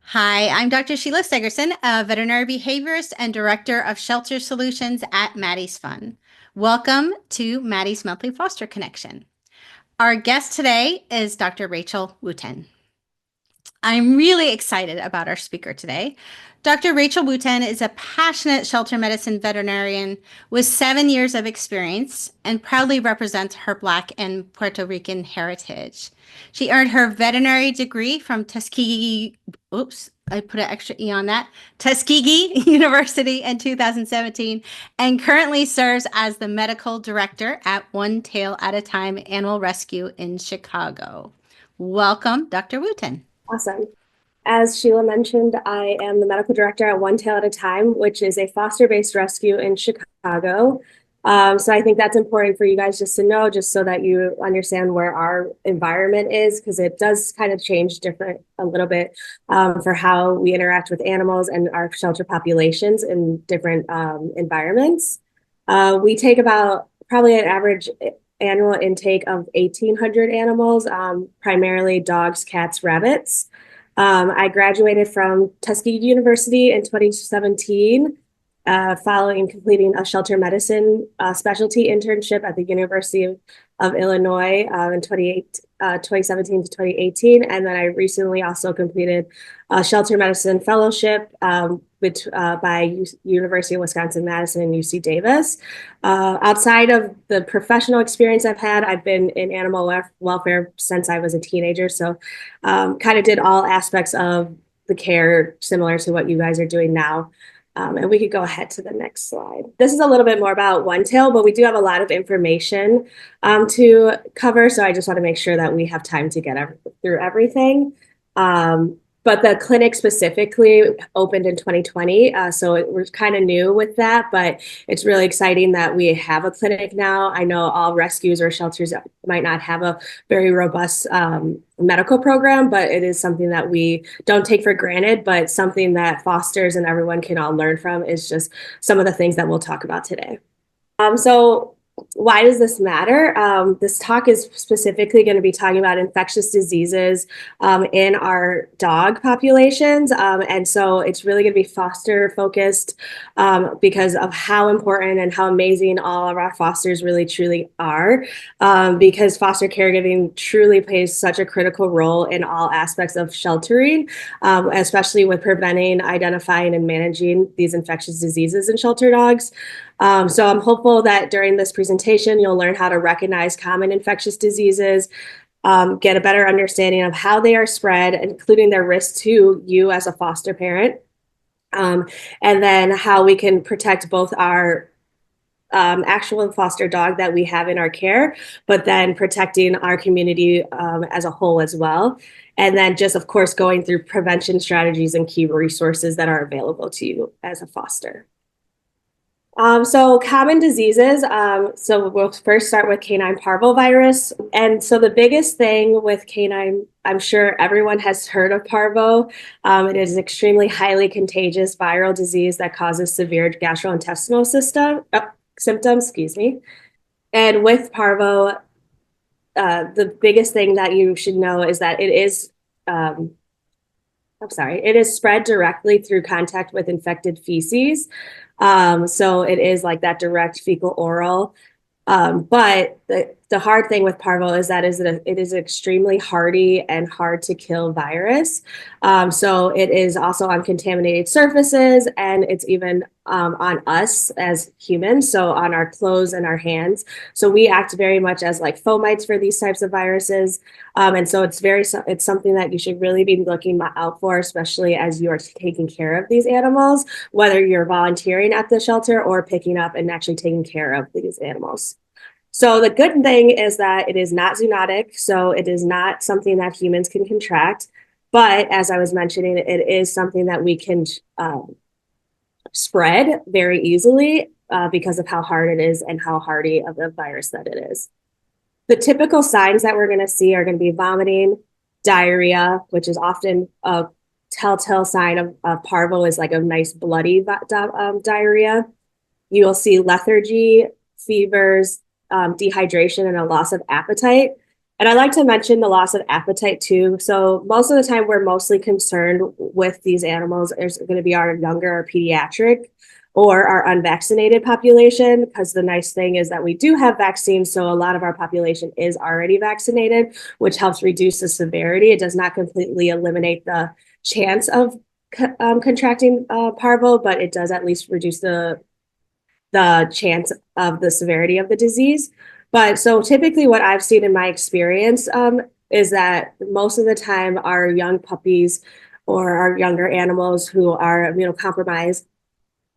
Hi, I'm Dr. Sheila Segerson, a veterinary behaviorist and director of shelter solutions at Maddie's Fun. Welcome to Maddie's Monthly Foster Connection. Our guest today is Dr. Rachael Wooten. I'm really excited about our speaker today. Dr. Rachael Wooten is a passionate shelter medicine veterinarian with 7 years of experience and proudly represents her Black and Puerto Rican heritage. She earned her veterinary degree from Tuskegee, oops, I put an extra E on that, Tuskegee University in 2017, and currently serves as the medical director at One Tail at a Time Animal Rescue in Chicago. Welcome, Dr. Wooten. Awesome. As Sheila mentioned, I am the medical director at One Tail at a Time, which is a foster-based rescue in Chicago. So I think that's important for you guys just to know, just so that you understand where our environment is, because it does kind of change different a little bit for how we interact with animals and our shelter populations in different environments. We take about probably an average annual intake of 1,800 animals, primarily dogs, cats, rabbits. I graduated from Tuskegee University in 2017, following completing a shelter medicine specialty internship at the University of Illinois in 2017 to 2018. And then I recently also completed a shelter medicine fellowship by University of Wisconsin-Madison and UC Davis. Outside of the professional experience I've had, I've been in animal welfare since I was a teenager. So kind of did all aspects of the care similar to what you guys are doing now. And we could go ahead to the next slide. This is a little bit more about One Tail, but we do have a lot of information to cover. So I just want to make sure that we have time to get through everything. But the clinic specifically opened in 2020. So we're kind of new with that, but it's really exciting that we have a clinic now. I know all rescues or shelters might not have a very robust medical program, but it is something that we don't take for granted, but something that fosters and everyone can all learn from is just some of the things that we'll talk about today. So why does this matter? This talk is specifically going to be talking about infectious diseases in our dog populations. And so it's really going to be foster focused because of how important and how amazing all of our fosters really truly are. Because foster caregiving truly plays such a critical role in all aspects of sheltering, especially with preventing, identifying, and managing these infectious diseases in shelter dogs. So I'm hopeful that during this presentation, you'll learn how to recognize common infectious diseases, get a better understanding of how they are spread, including their risk to you as a foster parent, and then how we can protect both our actual foster dog that we have in our care, but then protecting our community as a whole as well. And then just, of course, going through prevention strategies and key resources that are available to you as a foster. So common diseases. So we'll first start with canine parvovirus. And so the biggest thing with canine, I'm sure everyone has heard of parvo. It is an extremely highly contagious viral disease that causes severe gastrointestinal symptoms, excuse me. And with parvo, the biggest thing that you should know is that it is it is spread directly through contact with infected feces. So it is like that direct fecal oral. But the hard thing with parvo is that it is extremely hardy and hard to kill virus. So it is also on contaminated surfaces, and it's even on us as humans, so on our clothes and our hands. So we act very much as like fomites for these types of viruses. And so it's something that you should really be looking out for, especially as you are taking care of these animals, whether you're volunteering at the shelter or picking up and actually taking care of these animals. So the good thing is that it is not zoonotic, so it is not something that humans can contract. But as I was mentioning, it is something that we can spread very easily because of how hard it is and how hardy of a virus that it is. The typical signs that we're going to see are going to be vomiting, diarrhea, which is often a telltale sign of parvo, is like a nice bloody diarrhea. You will see lethargy, fevers, dehydration, and a loss of appetite. And I like to mention the loss of appetite too. So most of the time, we're mostly concerned with these animals is going to be our younger or pediatric or our unvaccinated population, because the nice thing is that we do have vaccines. So a lot of our population is already vaccinated, which helps reduce the severity. It does not completely eliminate the chance of contracting parvo, but it does at least reduce the chance of the severity of the disease. But so typically what I've seen in my experience is that most of the time our young puppies or our younger animals who are immunocompromised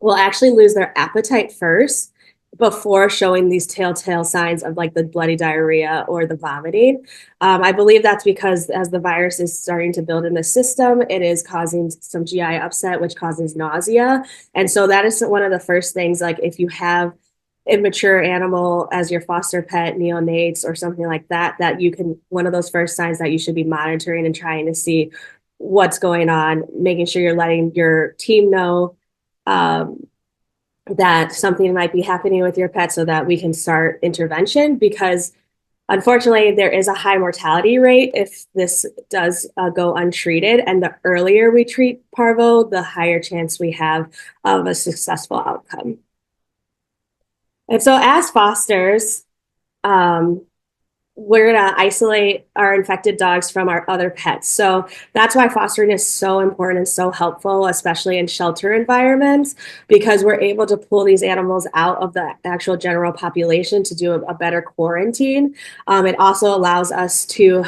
will actually lose their appetite first before showing these telltale signs of like the bloody diarrhea or the vomiting. I believe that's because as the virus is starting to build in the system, it is causing some GI upset, which causes nausea. And so that is one of the first things, like if you have immature animal as your foster pet, neonates or something like that, that you can, one of those first signs that you should be monitoring and trying to see what's going on, making sure you're letting your team know that something might be happening with your pet so that we can start intervention, because unfortunately there is a high mortality rate if this does go untreated, and the earlier we treat parvo, the higher chance we have of a successful outcome. And so as fosters, we're going to isolate our infected dogs from our other pets. So that's why fostering is so important and so helpful, especially in shelter environments, because we're able to pull these animals out of the actual general population to do a better quarantine. It also allows us to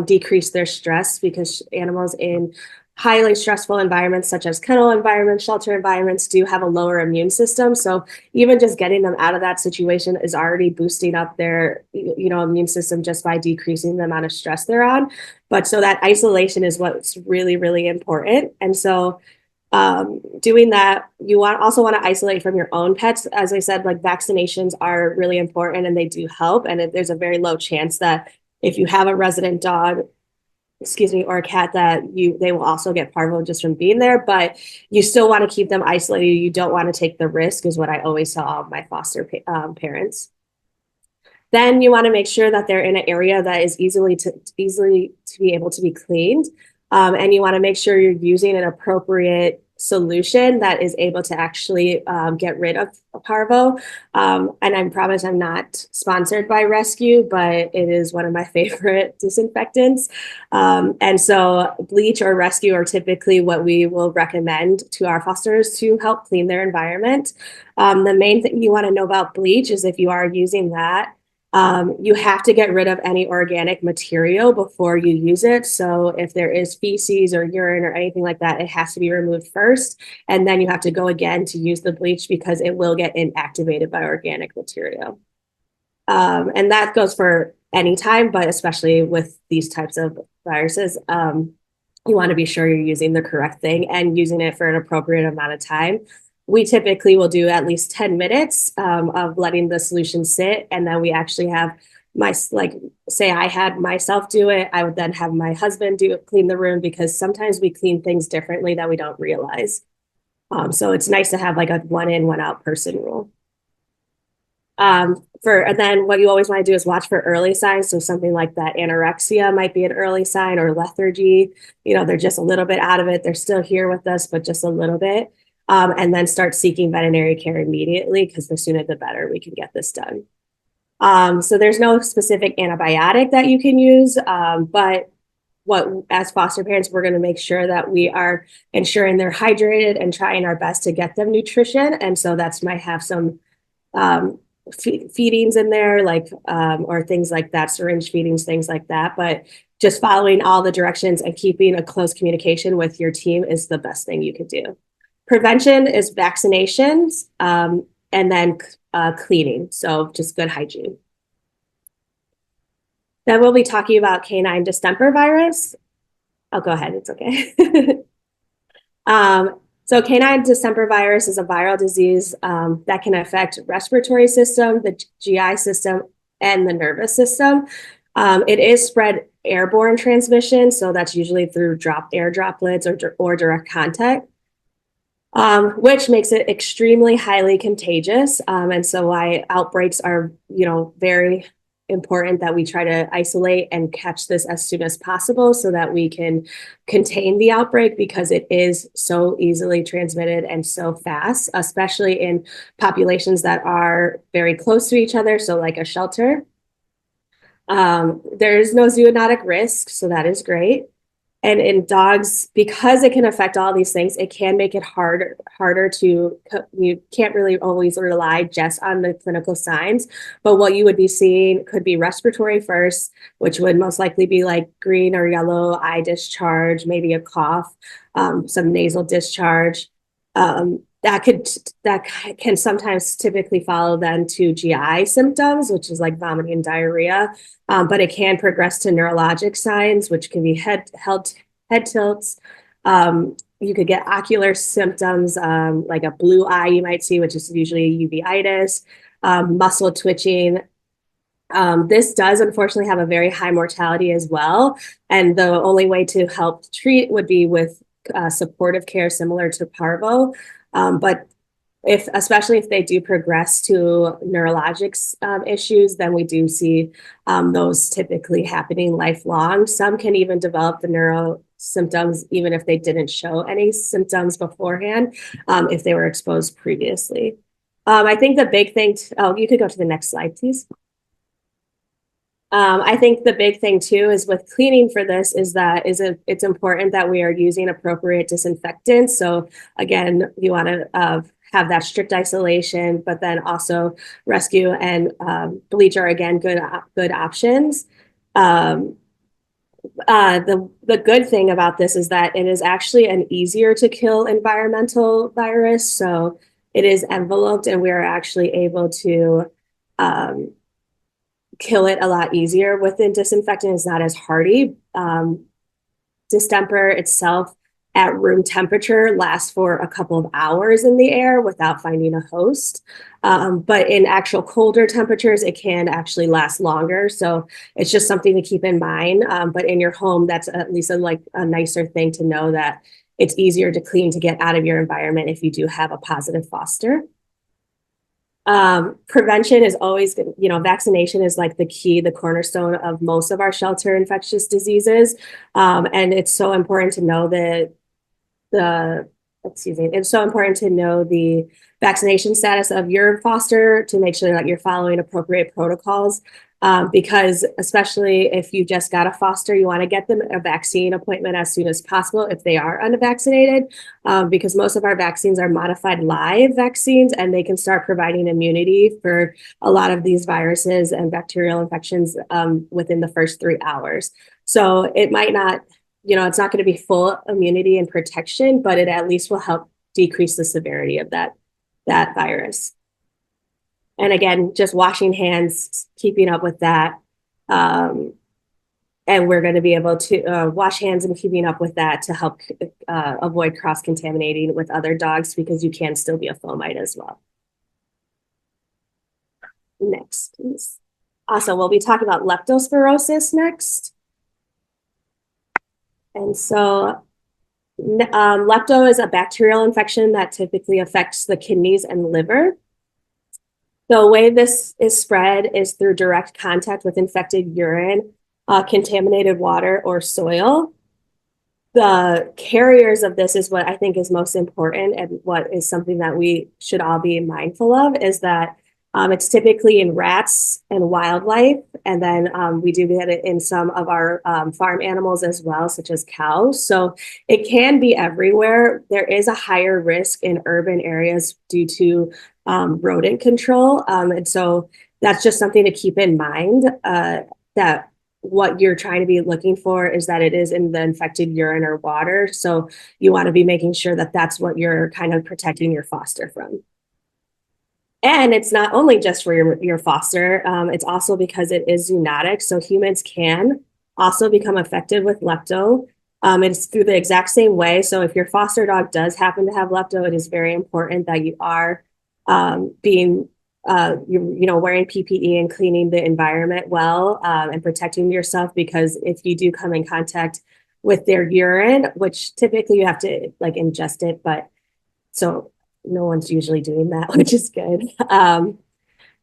decrease their stress, because animals in highly stressful environments such as kennel environments, shelter environments do have a lower immune system. So even just getting them out of that situation is already boosting up their, immune system just by decreasing the amount of stress they're on. But so that isolation is what's really, really important. And so doing that, you also want to isolate from your own pets. As I said, like vaccinations are really important and they do help. And there's a very low chance that if you have a resident dog, or a cat, that they will also get parvo just from being there, but you still want to keep them isolated. You don't want to take the risk, is what I always tell all of my foster parents. Then you want to make sure that they're in an area that is easily to be able to be cleaned. And you want to make sure you're using an appropriate solution that is able to actually get rid of parvo. And I promise I'm not sponsored by Rescue, but it is one of my favorite disinfectants. And so bleach or Rescue are typically what we will recommend to our fosters to help clean their environment. The main thing you want to know about bleach is if you are using that, you have to get rid of any organic material before you use it. So if there is feces or urine or anything like that, it has to be removed first. And then you have to go again to use the bleach, because it will get inactivated by organic material. And that goes for any time, but especially with these types of viruses, you want to be sure you're using the correct thing and using it for an appropriate amount of time. We typically will do at least 10 minutes of letting the solution sit. And then we actually have say I had myself do it, I would then have my husband clean the room, because sometimes we clean things differently that we don't realize. So it's nice to have like a 1 in, 1 out person rule. And then what you always want to do is watch for early signs. So something like that anorexia might be an early sign, or lethargy, they're just a little bit out of it. They're still here with us, but just a little bit. And then start seeking veterinary care immediately, because the sooner the better we can get this done. So there's no specific antibiotic that you can use, but as foster parents, we're going to make sure that we are ensuring they're hydrated and trying our best to get them nutrition. And so that's might have some feedings in there, like or things like that, syringe feedings, things like that. But just following all the directions and keeping a close communication with your team is the best thing you could do. Prevention is vaccinations, and then cleaning. So just good hygiene. Then we'll be talking about canine distemper virus. Oh, go ahead. It's okay. So canine distemper virus is a viral disease that can affect respiratory system, the GI system, and the nervous system. It is spread airborne transmission. So that's usually through air droplets or direct contact. Which makes it extremely highly contagious. And so why outbreaks are, very important that we try to isolate and catch this as soon as possible so that we can contain the outbreak, because it is so easily transmitted and so fast, especially in populations that are very close to each other. So like a shelter. There is no zoonotic risk, so that is great. And in dogs, because it can affect all these things, it can make it harder to, you can't really always rely just on the clinical signs. But what you would be seeing could be respiratory first, which would most likely be like green or yellow eye discharge, maybe a cough, some nasal discharge. That can sometimes typically follow then to GI symptoms, which is like vomiting and diarrhea. But it can progress to neurologic signs, which can be head tilts. You could get ocular symptoms, like a blue eye you might see, which is usually uveitis, muscle twitching. This does unfortunately have a very high mortality as well. And the only way to help treat would be with supportive care similar to parvo. But especially if they do progress to neurologic issues, then we do see those typically happening lifelong. Some can even develop the neuro symptoms even if they didn't show any symptoms beforehand, if they were exposed previously. I think the big thing, you could go to the next slide, please. I think the big thing too is with cleaning for this is that it's important that we are using appropriate disinfectants. So again, you want to have that strict isolation, but then also rescue and bleach are again good options. The good thing about this is that it is actually an easier to kill environmental virus. So it is enveloped, and we are actually able to kill it a lot easier within disinfectant. It's not as hardy. Distemper itself at room temperature lasts for a couple of hours in the air without finding a host. But in actual colder temperatures, it can actually last longer. So it's just something to keep in mind. But in your home, that's at least a nicer thing to know, that it's easier to clean to get out of your environment if you do have a positive foster. Prevention is always, vaccination is like the key, the cornerstone of most of our shelter infectious diseases. And it's so important to know it's so important to know the vaccination status of your foster to make sure that you're following appropriate protocols. Because especially if you just got a foster, you want to get them a vaccine appointment as soon as possible if they are unvaccinated, because most of our vaccines are modified live vaccines, and they can start providing immunity for a lot of these viruses and bacterial infections within the first 3 hours. So it might not, it's not going to be full immunity and protection, but it at least will help decrease the severity of that virus. And again, just washing hands, keeping up with that. And we're going to be able to wash hands and keeping up with that to help avoid cross-contaminating with other dogs, because you can still be a fomite as well. Next, please. Also, we'll be talking about leptospirosis next. And so lepto is a bacterial infection that typically affects the kidneys and liver. The way this is spread is through direct contact with infected urine, contaminated water, or soil. The carriers of this is what I think is most important, and what is something that we should all be mindful of, is that it's typically in rats and wildlife, and then we do get it in some of our farm animals as well, such as cows. So it can be everywhere. There is a higher risk in urban areas due to rodent control. And so that's just something to keep in mind, that what you're trying to be looking for is that it is in the infected urine or water. So you want to be making sure that that's what you're kind of protecting your foster from. And it's not only just for your foster, it's also because it is zoonotic. So humans can also become affected with lepto. It's through the exact same way. So if your foster dog does happen to have lepto, it is very important that you are wearing PPE and cleaning the environment well, and protecting yourself, because if you do come in contact with their urine, which typically you have to like ingest it, but so no one's usually doing that, which is good.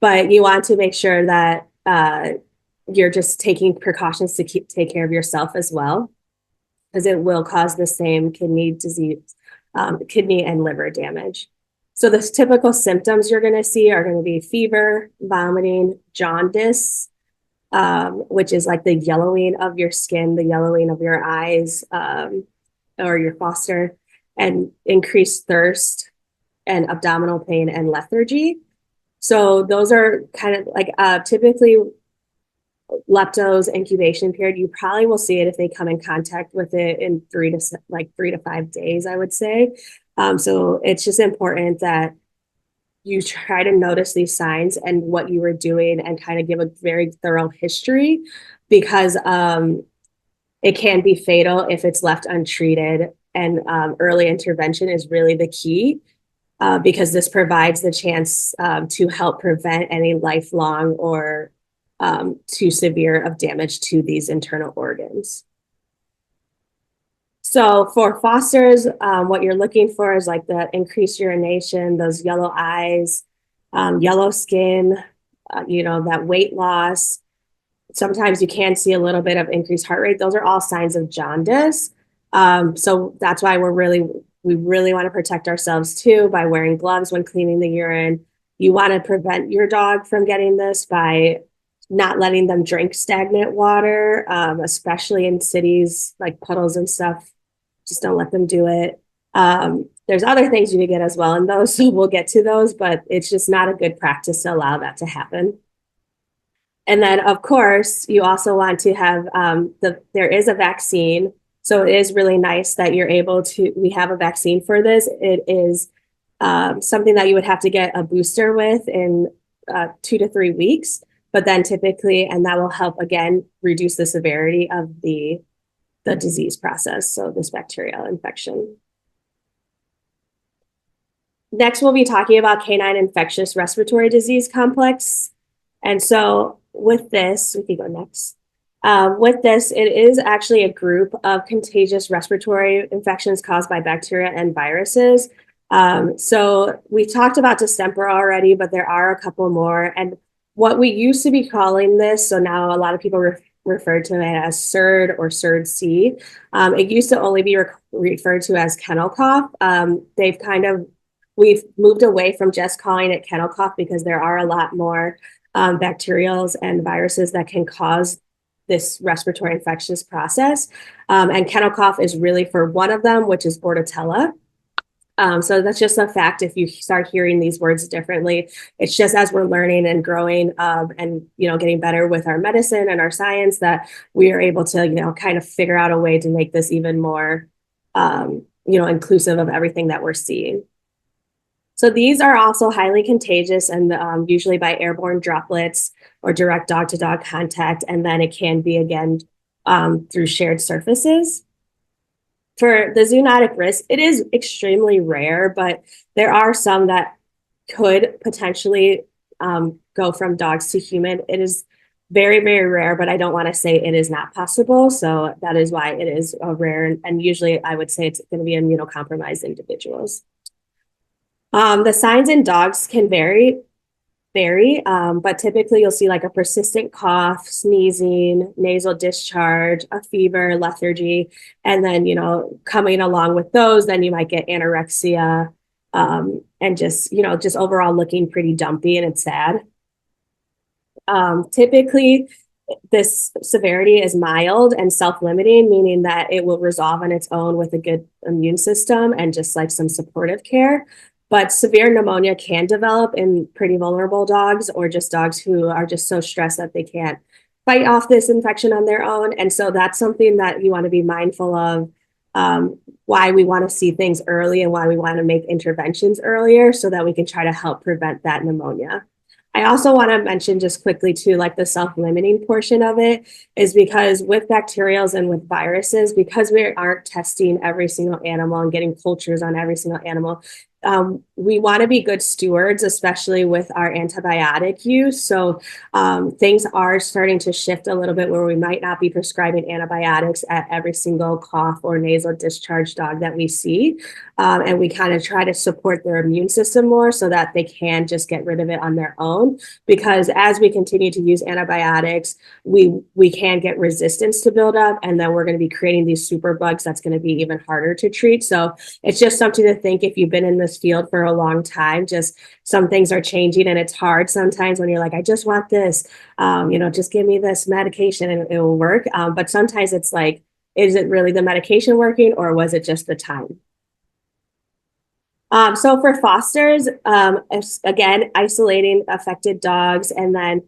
But you want to make sure that you're just taking precautions to take care of yourself as well, because it will cause the same kidney disease, kidney and liver damage. So the typical symptoms you're going to see are going to be fever, vomiting, jaundice, which is like the yellowing of your skin, the yellowing of your eyes, or your foster, and increased thirst and abdominal pain and lethargy. So those are kind of like typically lepto's incubation period. You probably will see it if they come in contact with it in 3 to 5 days, I would say. So it's just important that you try to notice these signs and what you were doing and kind of give a very thorough history, because it can be fatal if it's left untreated. And early intervention is really the key, because this provides the chance to help prevent any lifelong or too severe of damage to these internal organs. So for fosters, what you're looking for is like the increased urination, those yellow eyes, yellow skin, that weight loss. Sometimes you can see a little bit of increased heart rate. Those are all signs of jaundice. So that's why we really want to protect ourselves too by wearing gloves when cleaning the urine. You want to prevent your dog from getting this by not letting them drink stagnant water, especially in cities like puddles and stuff. Just don't let them do it. There's other things you can get as well in those, so we'll get to those, but it's just not a good practice to allow that to happen. And then, of course, you also want to have there is a vaccine. So it is really nice that we have a vaccine for this. It is something that you would have to get a booster with in 2 to 3 weeks, but then typically, and that will help again, reduce the severity of the disease process. So this bacterial infection. Next, we'll be talking about canine infectious respiratory disease complex. And so with this, we can go next. With this, it is actually a group of contagious respiratory infections caused by bacteria and viruses. So we talked about distemper already, but there are a couple more. And what we used to be calling this, so now a lot of people refer to it as SIRD or SIRD-C. It used to only be referred to as kennel cough. We've moved away from just calling it kennel cough because there are a lot more bacterials and viruses that can cause this respiratory infectious process. And kennel cough is really for one of them, which is Bordetella. So that's just a fact. If you start hearing these words differently, it's just as we're learning and growing and, getting better with our medicine and our science that we are able to, kind of figure out a way to make this even more, inclusive of everything that we're seeing. So these are also highly contagious and usually by airborne droplets or direct dog-to-dog contact. And then it can be, again, through shared surfaces. For the zoonotic risk, it is extremely rare, but there are some that could potentially go from dogs to human. It is very, very rare, but I don't want to say it is not possible. So that is why it is rare. And usually I would say it's going to be immunocompromised individuals. The signs in dogs can vary, but typically you'll see like a persistent cough, sneezing, nasal discharge, a fever, lethargy, and then, coming along with those, then you might get anorexia, and just overall looking pretty dumpy, and it's sad. Typically, this severity is mild and self-limiting, meaning that it will resolve on its own with a good immune system and just like some supportive care. But severe pneumonia can develop in pretty vulnerable dogs or just dogs who are just so stressed that they can't fight off this infection on their own. And so that's something that you want to be mindful of, why we want to see things early and why we want to make interventions earlier so that we can try to help prevent that pneumonia. I also want to mention just quickly too, like the self-limiting portion of it is because with bacterials and with viruses, because we aren't testing every single animal and getting cultures on every single animal, we want to be good stewards, especially with our antibiotic use. So things are starting to shift a little bit where we might not be prescribing antibiotics at every single cough or nasal discharge dog that we see. And we kind of try to support their immune system more so that they can just get rid of it on their own. Because as we continue to use antibiotics, we can get resistance to build up, and then we're going to be creating these super bugs that's going to be even harder to treat. So it's just something to think if you've been in this field for a long time, just some things are changing, and it's hard sometimes when you're like, I just want this, just give me this medication and it will work. But sometimes it's like, is it really the medication working, or was it just the time? So for fosters, again, isolating affected dogs, and then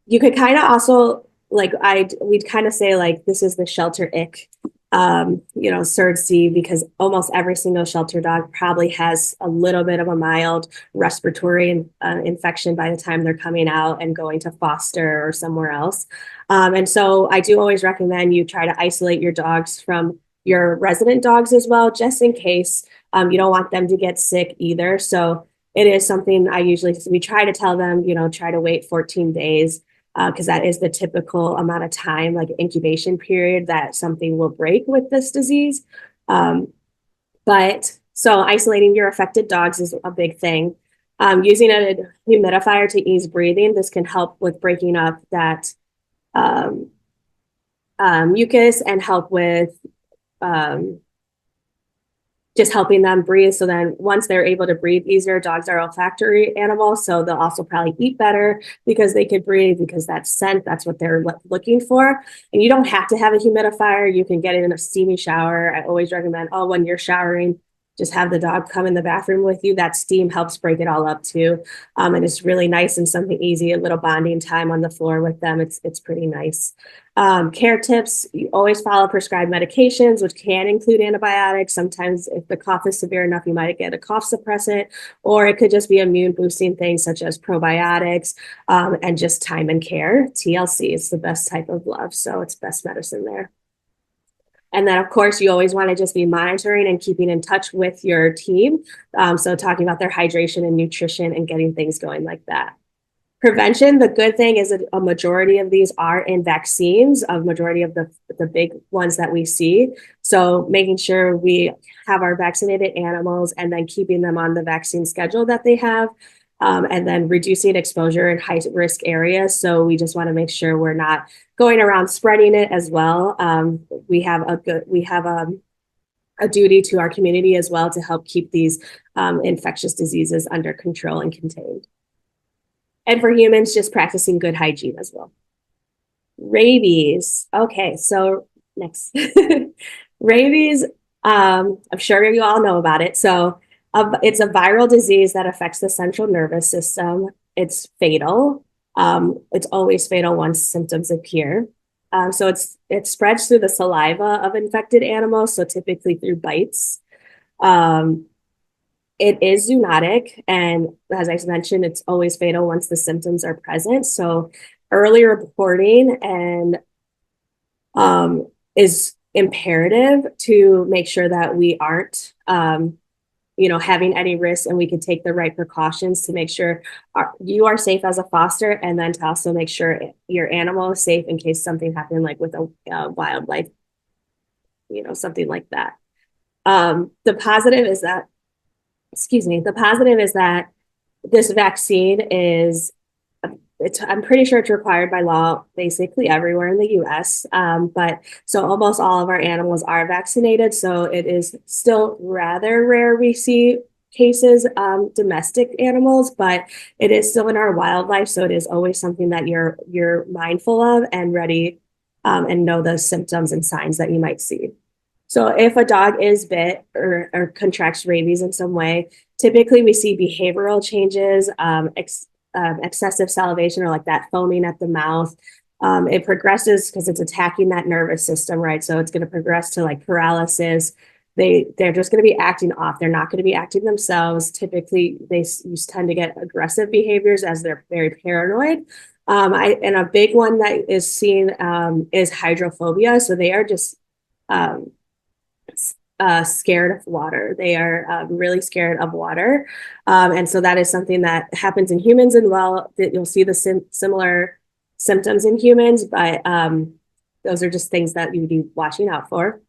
you could kind of also we'd kind of say like this is the shelter ick, CERD-C, because almost every single shelter dog probably has a little bit of a mild respiratory infection by the time they're coming out and going to foster or somewhere else. And so I do always recommend you try to isolate your dogs from your resident dogs as well, just in case. You don't want them to get sick either. So it is something we try to tell them, try to wait 14 days because that is the typical amount of time, like incubation period, that something will break with this disease. But so isolating your affected dogs is a big thing. Using a humidifier to ease breathing, this can help with breaking up that mucus and help with just helping them breathe. So then once they're able to breathe easier, dogs are olfactory animals. So they'll also probably eat better because they could breathe, because that scent, that's what they're looking for. And you don't have to have a humidifier. You can get it in a steamy shower. I always recommend, when you're showering, just have the dog come in the bathroom with you. That steam helps break it all up too. And it's really nice and something easy, a little bonding time on the floor with them. It's pretty nice. Care tips, you always follow prescribed medications, which can include antibiotics. Sometimes if the cough is severe enough, you might get a cough suppressant, or it could just be immune boosting things such as probiotics, and just time and care. TLC is the best type of love. So it's best medicine there. And then, of course, you always want to just be monitoring and keeping in touch with your team. So talking about their hydration and nutrition and getting things going like that. Prevention, the good thing is that a majority of these are in vaccines, a majority of the big ones that we see. So making sure we have our vaccinated animals and then keeping them on the vaccine schedule that they have. And then reducing exposure in high risk areas. So we just want to make sure we're not going around spreading it as well. We have a duty to our community as well to help keep these infectious diseases under control and contained. And for humans, just practicing good hygiene as well. Rabies. Okay, so next. Rabies, I'm sure you all know about it. So it's a viral disease that affects the central nervous system. It's fatal. It's always fatal once symptoms appear. So it spreads through the saliva of infected animals, so typically through bites. It is zoonotic, and as I mentioned, it's always fatal once the symptoms are present. So early reporting and is imperative to make sure that we aren't having any risks, and we can take the right precautions to make sure you are safe as a foster, and then to also make sure your animal is safe in case something happened, like with a wildlife, something like that. The positive is that this vaccine is, I'm pretty sure it's required by law basically everywhere in the US. But so almost all of our animals are vaccinated. So it is still rather rare we see cases, domestic animals, but it is still in our wildlife. So it is always something that you're mindful of and ready, and know the symptoms and signs that you might see. So if a dog is bit or contracts rabies in some way, typically we see behavioral changes, excessive salivation, or like that foaming at the mouth. It progresses because it's attacking that nervous system, right? So it's going to progress to like paralysis. They're just going to be acting off. They're not going to be acting themselves. Typically, they tend to get aggressive behaviors as they're very paranoid. And a big one that is seen is hydrophobia. So they are just scared of water. They are really scared of water. And so that is something that happens in humans and well, that you'll see the similar symptoms in humans, but those are just things that you'd be watching out for.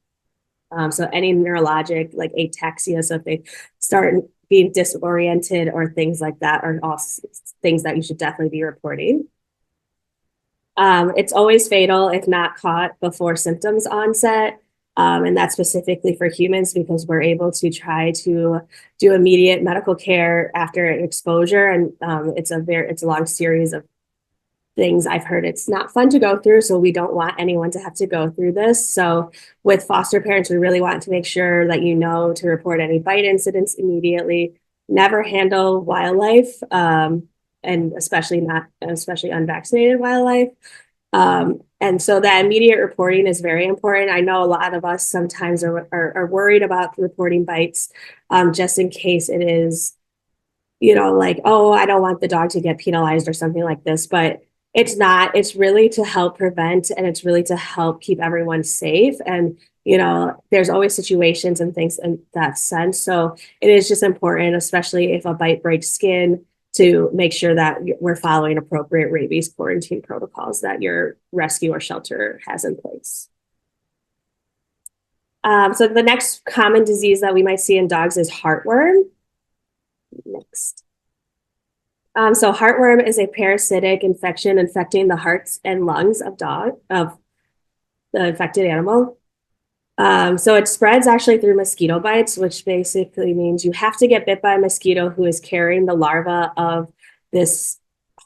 So any neurologic like ataxia, so if they start being disoriented or things like that are all things that you should definitely be reporting. It's always fatal if not caught before symptoms onset. And that's specifically for humans because we're able to try to do immediate medical care after exposure. And it's a long series of things I've heard it's not fun to go through. So we don't want anyone to have to go through this. So with foster parents, we really want to make sure that you know to report any bite incidents immediately, never handle wildlife, and especially unvaccinated wildlife. And so that immediate reporting is very important. I know a lot of us sometimes are worried about reporting bites, just in case it is, like, oh, I don't want the dog to get penalized or something like this, but it's not. It's really to help prevent and it's really to help keep everyone safe. And, there's always situations and things in that sense. So it is just important, especially if a bite breaks skin, to make sure that we're following appropriate rabies quarantine protocols that your rescue or shelter has in place. So the next common disease that we might see in dogs is heartworm. Next. So heartworm is a parasitic infection infecting the hearts and lungs of the infected animal. So it spreads actually through mosquito bites, which basically means you have to get bit by a mosquito who is carrying the larva of this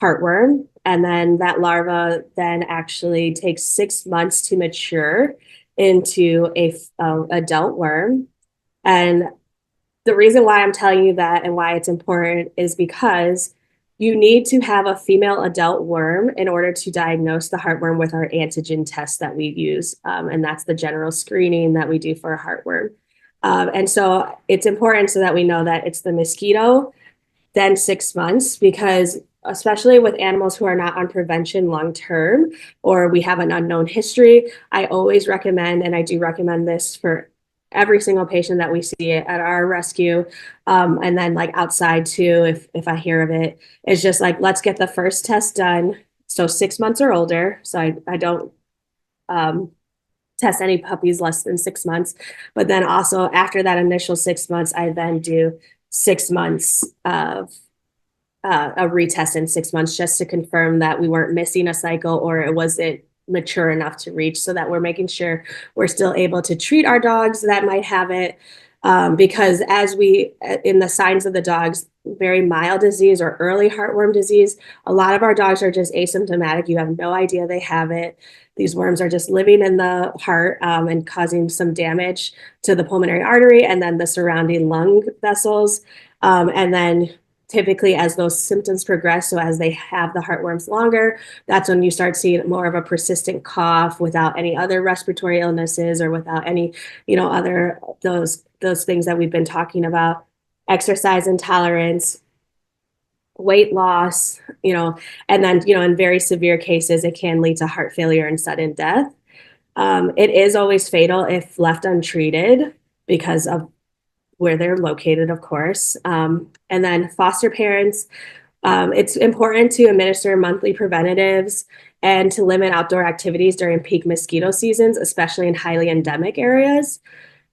heartworm. And then that larva then actually takes 6 months to mature into a adult worm. And the reason why I'm telling you that and why it's important is because you need to have a female adult worm in order to diagnose the heartworm with our antigen test that we use. And that's the general screening that we do for a heartworm. And so it's important so that we know that it's the mosquito, then 6 months, because especially with animals who are not on prevention long term, or we have an unknown history, I always recommend, and I do recommend this for every single patient that we see at our rescue, and then like outside too, if I hear of it, it's just like, let's get the first test done. So 6 months or older. So I don't test any puppies less than 6 months. But then also after that initial 6 months, I then do 6 months of a retest in 6 months just to confirm that we weren't missing a cycle or it wasn't mature enough to reach, so that we're making sure we're still able to treat our dogs that might have it. Because as in the signs of the dogs, very mild disease or early heartworm disease, a lot of our dogs are just asymptomatic. You have no idea they have it. These worms are just living in the heart and causing some damage to the pulmonary artery and then the surrounding lung vessels. And then typically as those symptoms progress, so as they have the heartworms longer, that's when you start seeing more of a persistent cough without any other respiratory illnesses or without any, other those things that we've been talking about, exercise intolerance, weight loss, and then, in very severe cases, it can lead to heart failure and sudden death. It is always fatal if left untreated because of where they're located, of course. And then foster parents, it's important to administer monthly preventatives and to limit outdoor activities during peak mosquito seasons, especially in highly endemic areas.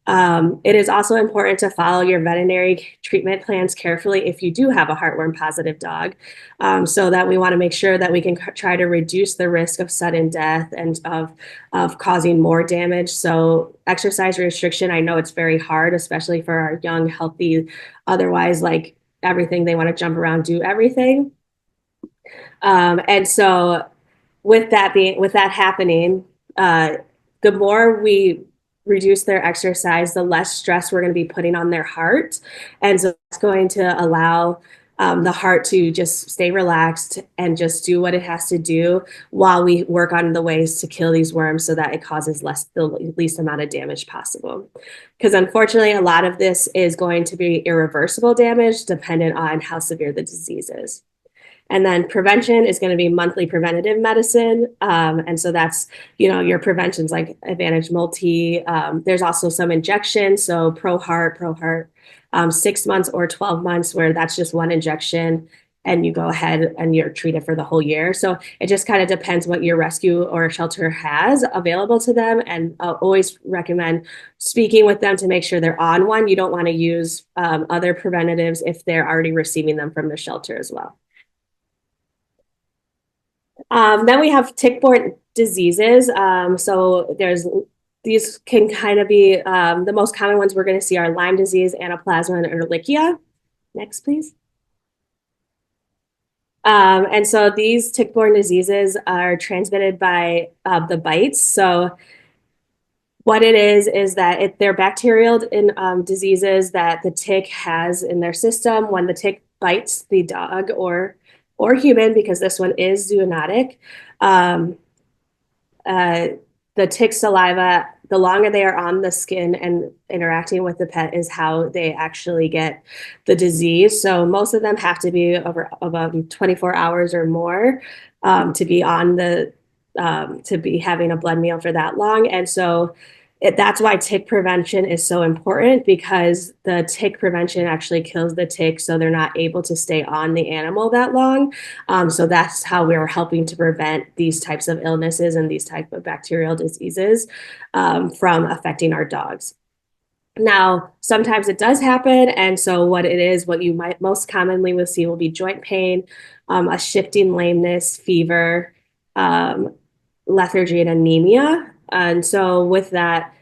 It is also important to follow your veterinary treatment plans carefully if you do have a heartworm positive dog, so that we want to make sure that we can try to reduce the risk of sudden death and of causing more damage. So exercise restriction, I know it's very hard, especially for our young, healthy, otherwise like everything, they want to jump around, do everything. And so with that happening, the more we reduce their exercise, the less stress we're going to be putting on their heart. And so it's going to allow the heart to just stay relaxed and just do what it has to do while we work on the ways to kill these worms so that it causes the least amount of damage possible. Because unfortunately, a lot of this is going to be irreversible damage dependent on how severe the disease is. And then prevention is going to be monthly preventative medicine. And so that's, your preventions like Advantage Multi. There's also some injections. So ProHeart, 6 months or 12 months, where that's just one injection and you go ahead and you're treated for the whole year. So it just kind of depends what your rescue or shelter has available to them. And I'll always recommend speaking with them to make sure they're on one. You don't want to use other preventatives if they're already receiving them from the shelter as well. Then we have tick-borne diseases. So these can kind of be the most common ones we're going to see are Lyme disease, Anaplasma, and Ehrlichia. Next, please. And so these tick-borne diseases are transmitted by the bites. So what it is that they're bacterial diseases that the tick has in their system when the tick bites the dog or human, because this one is zoonotic. The tick saliva, the longer they are on the skin and interacting with the pet is how they actually get the disease. So most of them have to be about 24 hours or more to be to be having a blood meal for that long. And so that's why tick prevention is so important, because the tick prevention actually kills the tick, so they're not able to stay on the animal that long. So that's how we're helping to prevent these types of illnesses and these type of bacterial diseases from affecting our dogs. Now, sometimes it does happen. And so what you might most commonly will see will be joint pain, a shifting lameness, fever, lethargy, and anemia. And so with that,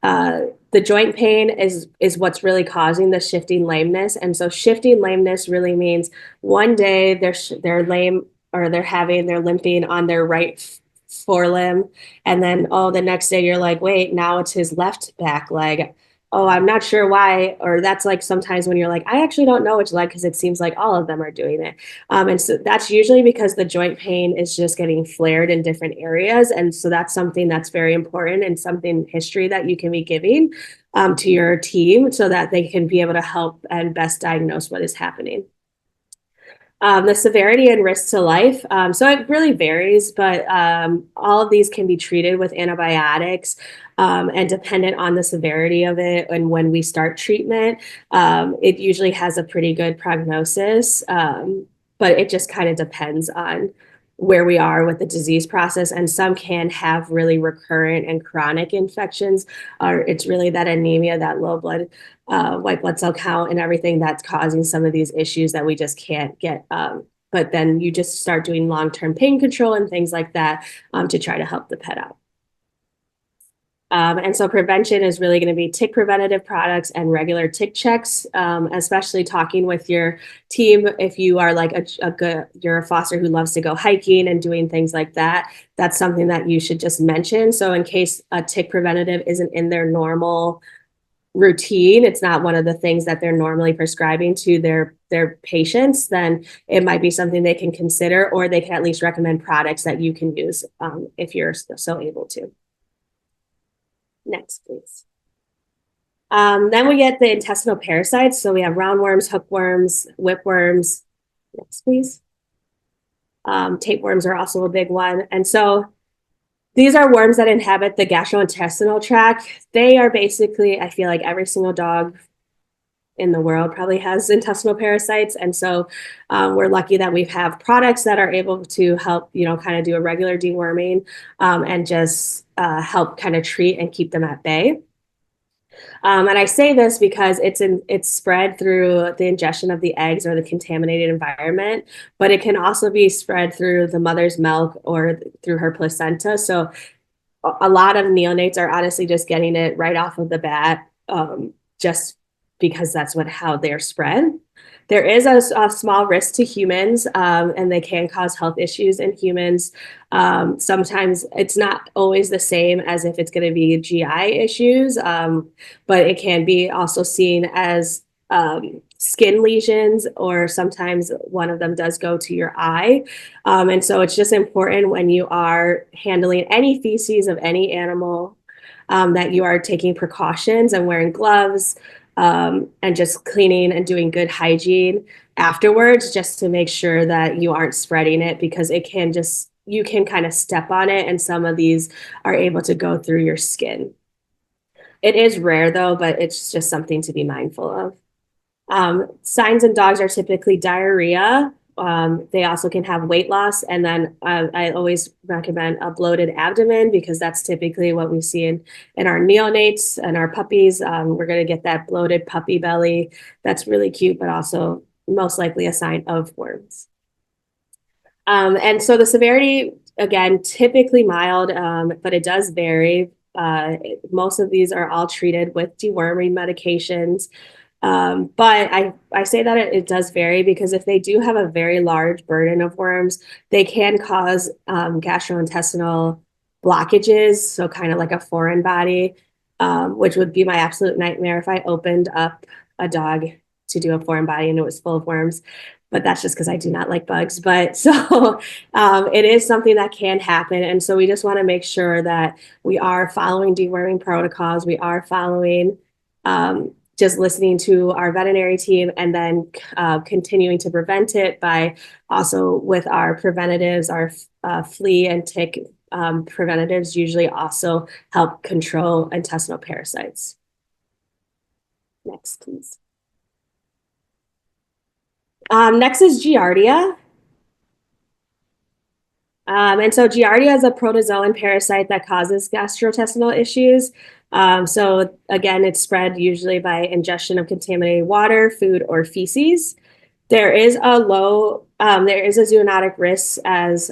the joint pain is what's really causing the shifting lameness. And so shifting lameness really means one day they're lame, or they're limping on their right forelimb, and then the next day you're like, wait, now it's his left back leg. Oh, I'm not sure why. Or that's like sometimes when you're like, I actually don't know which leg, because it seems like all of them are doing it. And so that's usually because the joint pain is just getting flared in different areas. And so that's something that's very important, and something history that you can be giving to your team so that they can be able to help and best diagnose what is happening. The severity and risk to life. So it really varies, but all of these can be treated with antibiotics, and dependent on the severity of it and when we start treatment, it usually has a pretty good prognosis, but it just kind of depends on where we are with the disease process. And some can have really recurrent and chronic infections, or it's really that anemia, that low blood white blood cell count and everything that's causing some of these issues that we just can't get. But then you just start doing long-term pain control and things like that to try to help the pet out. And so prevention is really going to be tick preventative products and regular tick checks, especially talking with your team. If you are like you're a foster who loves to go hiking and doing things like that, that's something that you should just mention. So in case a tick preventative isn't in their normal routine, it's not one of the things that they're normally prescribing to their patients, then it might be something they can consider, or they can at least recommend products that you can use if you're so able to. Next, please. Then we get the intestinal parasites. So we have roundworms, hookworms, whipworms. Next, please. Tapeworms are also a big one. And so these are worms that inhabit the gastrointestinal tract. They are basically, I feel like every single dog in the world probably has intestinal parasites. And so we're lucky that we have products that are able to help, kind of do a regular deworming and just help kind of treat and keep them at bay. And I say this because it's spread through the ingestion of the eggs or the contaminated environment, but it can also be spread through the mother's milk or through her placenta. So a lot of neonates are honestly just getting it right off of the bat, just because that's how they're spread. There is a small risk to humans, and they can cause health issues in humans. Sometimes it's not always the same as if it's going to be GI issues, but it can be also seen as skin lesions, or sometimes one of them does go to your eye. And so it's just important when you are handling any feces of any animal that you are taking precautions and wearing gloves, and just cleaning and doing good hygiene afterwards, just to make sure that you aren't spreading it, because you can kind of step on it and some of these are able to go through your skin. It is rare though, but it's just something to be mindful of. Signs in dogs are typically diarrhea. They also can have weight loss. And then I always recommend a bloated abdomen, because that's typically what we see in our neonates and our puppies. We're going to get that bloated puppy belly. That's really cute, but also most likely a sign of worms. And so the severity, again, typically mild, but it does vary. Most of these are all treated with deworming medications. But I say that it does vary, because if they do have a very large burden of worms, they can cause gastrointestinal blockages. So kind of like a foreign body, which would be my absolute nightmare if I opened up a dog to do a foreign body and it was full of worms. But that's just because I do not like bugs. But so it is something that can happen. And so we just want to make sure that we are following deworming protocols. We are following just listening to our veterinary team, and then continuing to prevent it by also with our preventatives, our flea and tick preventatives usually also help control intestinal parasites. Next, please. Next is Giardia. And so Giardia is a protozoan parasite that causes gastrointestinal issues. So again, it's spread usually by ingestion of contaminated water, food, or feces. There is a zoonotic risk, as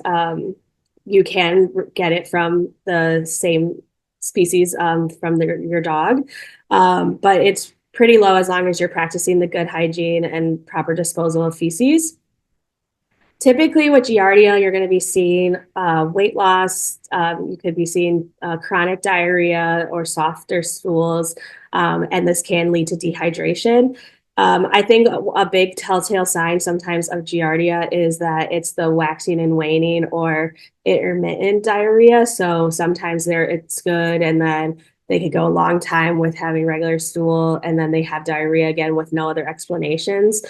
you can get it from the same species from your dog. But it's pretty low as long as you're practicing the good hygiene and proper disposal of feces. Typically with Giardia, you're going to be seeing weight loss. You could be seeing chronic diarrhea or softer stools, and this can lead to dehydration. I think a big telltale sign sometimes of Giardia is that it's the waxing and waning or intermittent diarrhea. So sometimes it's good, and then they could go a long time with having regular stool, and then they have diarrhea again with no other explanations.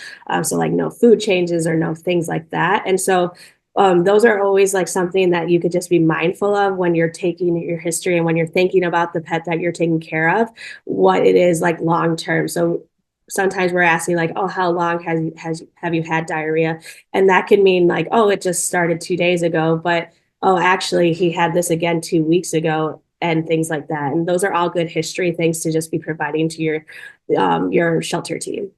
So like no food changes or no things like that. And so those are always like something that you could just be mindful of when you're taking your history and when you're thinking about the pet that you're taking care of, what it is like long term. So sometimes we're asking like, oh, how long have you had diarrhea? And that could mean like, oh, it just started 2 days ago, but oh, actually he had this again 2 weeks ago, and things like that. And those are all good history things to just be providing to your shelter team.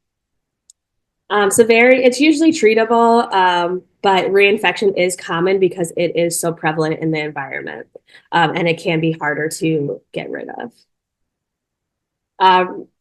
It's usually treatable, but reinfection is common because it is so prevalent in the environment, and it can be harder to get rid of.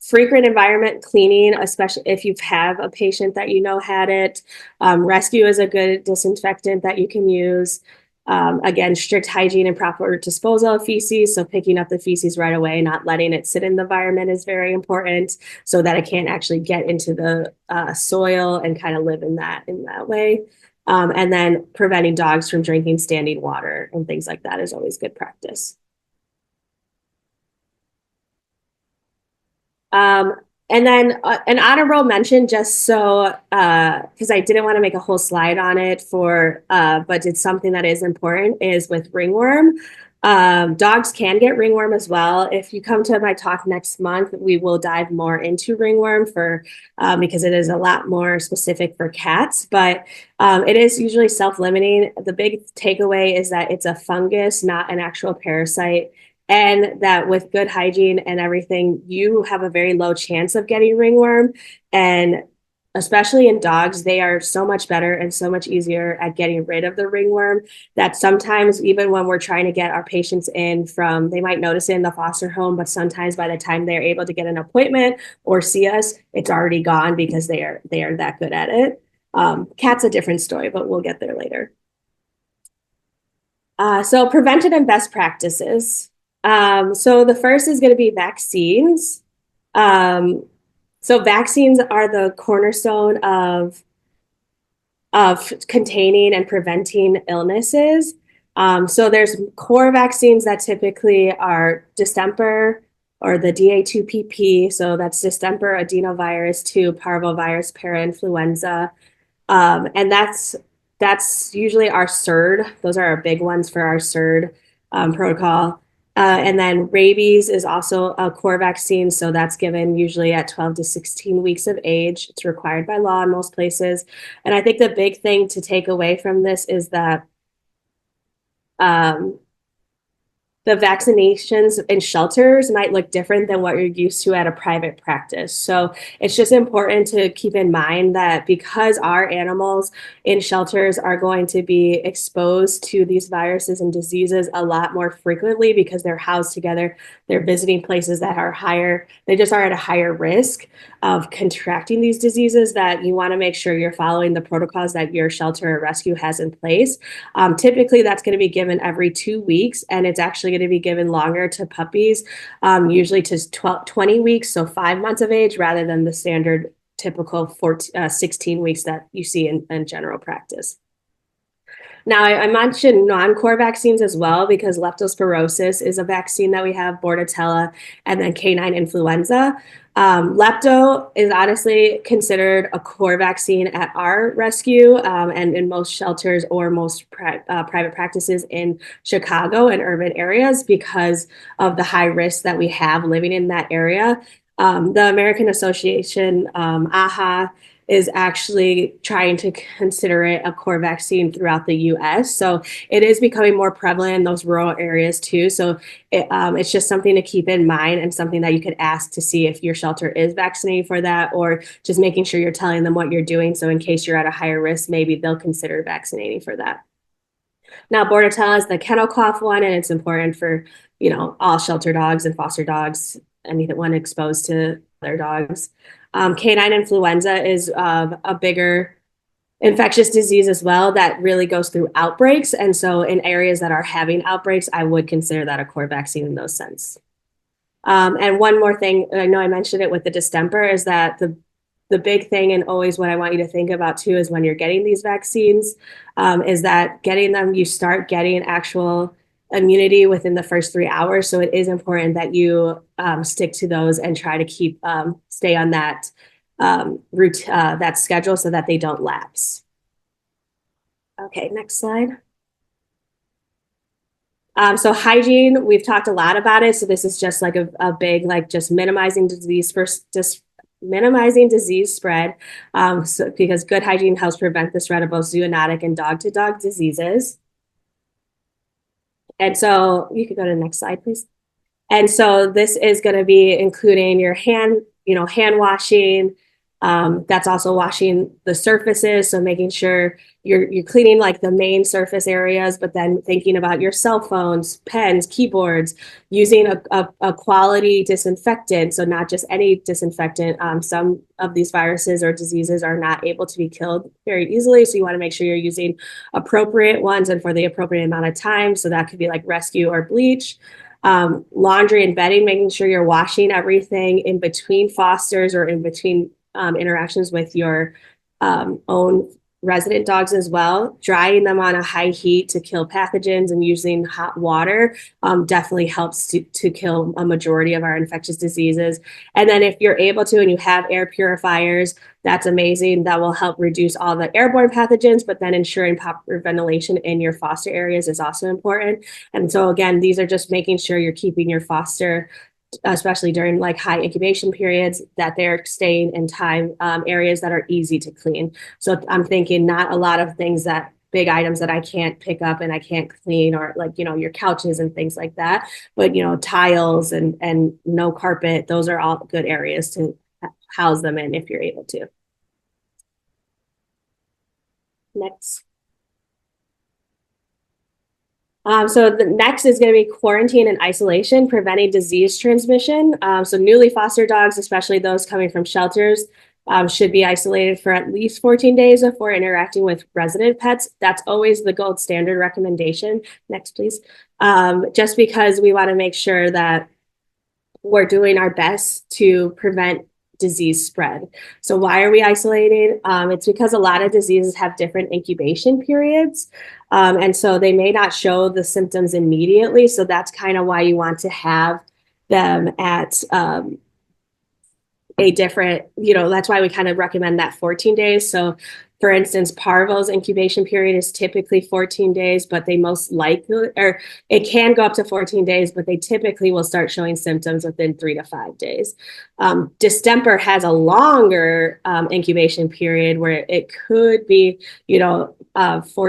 Frequent environment cleaning, especially if you have a patient that you know had it. Rescue is a good disinfectant that you can use. Again, strict hygiene and proper disposal of feces. So picking up the feces right away, not letting it sit in the environment is very important, so that it can't actually get into the soil and kind of live in that way. And then preventing dogs from drinking standing water and things like that is always good practice. And then an honorable mention, just so, because I didn't want to make a whole slide on it but it's something that is important, is with ringworm. Dogs can get ringworm as well. If you come to my talk next month, we will dive more into ringworm because it is a lot more specific for cats, but it is usually self-limiting. The big takeaway is that it's a fungus, not an actual parasite. And that with good hygiene and everything, you have a very low chance of getting ringworm. And especially in dogs, they are so much better and so much easier at getting rid of the ringworm that sometimes even when we're trying to get our patients they might notice it in the foster home, but sometimes by the time they're able to get an appointment or see us, it's already gone because they are that good at it. Cat's a different story, but we'll get there later. So preventive and best practices. So the first is going to be vaccines. So vaccines are the cornerstone of containing and preventing illnesses. So there's core vaccines that typically are distemper, or the DA2PP. So that's distemper, adenovirus, 2, parvovirus, parainfluenza. And that's usually our CERD. Those are our big ones for our CERD protocol. And then rabies is also a core vaccine. So that's given usually at 12 to 16 weeks of age. It's required by law in most places. And I think the big thing to take away from this is that um, the vaccinations in shelters might look different than what you're used to at a private practice. So it's just important to keep in mind that because our animals in shelters are going to be exposed to these viruses and diseases a lot more frequently because they're housed together, they're visiting places that are higher, they just are at a higher risk of contracting these diseases, that you want to make sure you're following the protocols that your shelter or rescue has in place. Typically, that's going to be given every 2 weeks, and it's actually going to be given longer to puppies, usually to 20 weeks, so 5 months of age, rather than the standard typical 16 weeks that you see in general practice. Now, I mentioned non-core vaccines as well, because leptospirosis is a vaccine that we have, Bordetella, and then canine influenza. Lepto is honestly considered a core vaccine at our rescue, and in most shelters or most private practices in Chicago and urban areas, because of the high risk that we have living in that area. The American Association, AHA, is actually trying to consider it a core vaccine throughout the US. So it is becoming more prevalent in those rural areas too. So it's just something to keep in mind, and something that you could ask to see if your shelter is vaccinating for that, or just making sure you're telling them what you're doing. So in case you're at a higher risk, maybe they'll consider vaccinating for that. Now, Bordetella is the kennel cough one, and it's important for, all shelter dogs and foster dogs, anyone exposed to other dogs. Canine influenza is a bigger infectious disease as well that really goes through outbreaks. And so in areas that are having outbreaks, I would consider that a core vaccine in those sense. And one more thing, I know I mentioned it with the distemper, is that the big thing, and always what I want you to think about too, is when you're getting these vaccines, is that getting them, you start getting actual immunity within the first 3 hours. So it is important that you stick to those and try to keep stay on that that schedule so that they don't lapse. Okay, next slide. So hygiene, we've talked a lot about it. So this is just like a big, like, just minimizing disease minimizing disease spread, because good hygiene helps prevent the spread of both zoonotic and dog-to-dog diseases. And so you could go to the next slide, please. And so this is going to be including your hand washing. That's also washing the surfaces. So making sure you're cleaning like the main surface areas, but then thinking about your cell phones, pens, keyboards, using a quality disinfectant. So not just any disinfectant. Some of these viruses or diseases are not able to be killed very easily. So you want to make sure you're using appropriate ones and for the appropriate amount of time. So that could be like rescue or bleach. Laundry and bedding, making sure you're washing everything in between fosters or in between interactions with your own resident dogs as well. Drying them on a high heat to kill pathogens and using hot water definitely helps to kill a majority of our infectious diseases. And then if you're able to and you have air purifiers, that's amazing. That will help reduce all the airborne pathogens, but then ensuring proper ventilation in your foster areas is also important. And so again, these are just making sure you're keeping your foster, especially during like high incubation periods, that they're staying in time areas that are easy to clean. So I'm thinking not a lot of things, that big items that I can't pick up and I can't clean, or like, your couches and things like that, but tiles and no carpet, those are all good areas to house them in if you're able to. Next. So the next is going to be quarantine and isolation, preventing disease transmission. So newly fostered dogs, especially those coming from shelters, should be isolated for at least 14 days before interacting with resident pets. That's always the gold standard recommendation. Next, please. Just because we want to make sure that we're doing our best to prevent disease spread. So why are we isolating? It's because a lot of diseases have different incubation periods. And so they may not show the symptoms immediately. So that's kind of why you want to have them at a different, that's why we kind of recommend that 14 days. So for instance, parvo's incubation period is typically 14 days, but they most likely, or it can go up to 14 days, but they typically will start showing symptoms within 3 to 5 days. Distemper has a longer incubation period where it could be, 4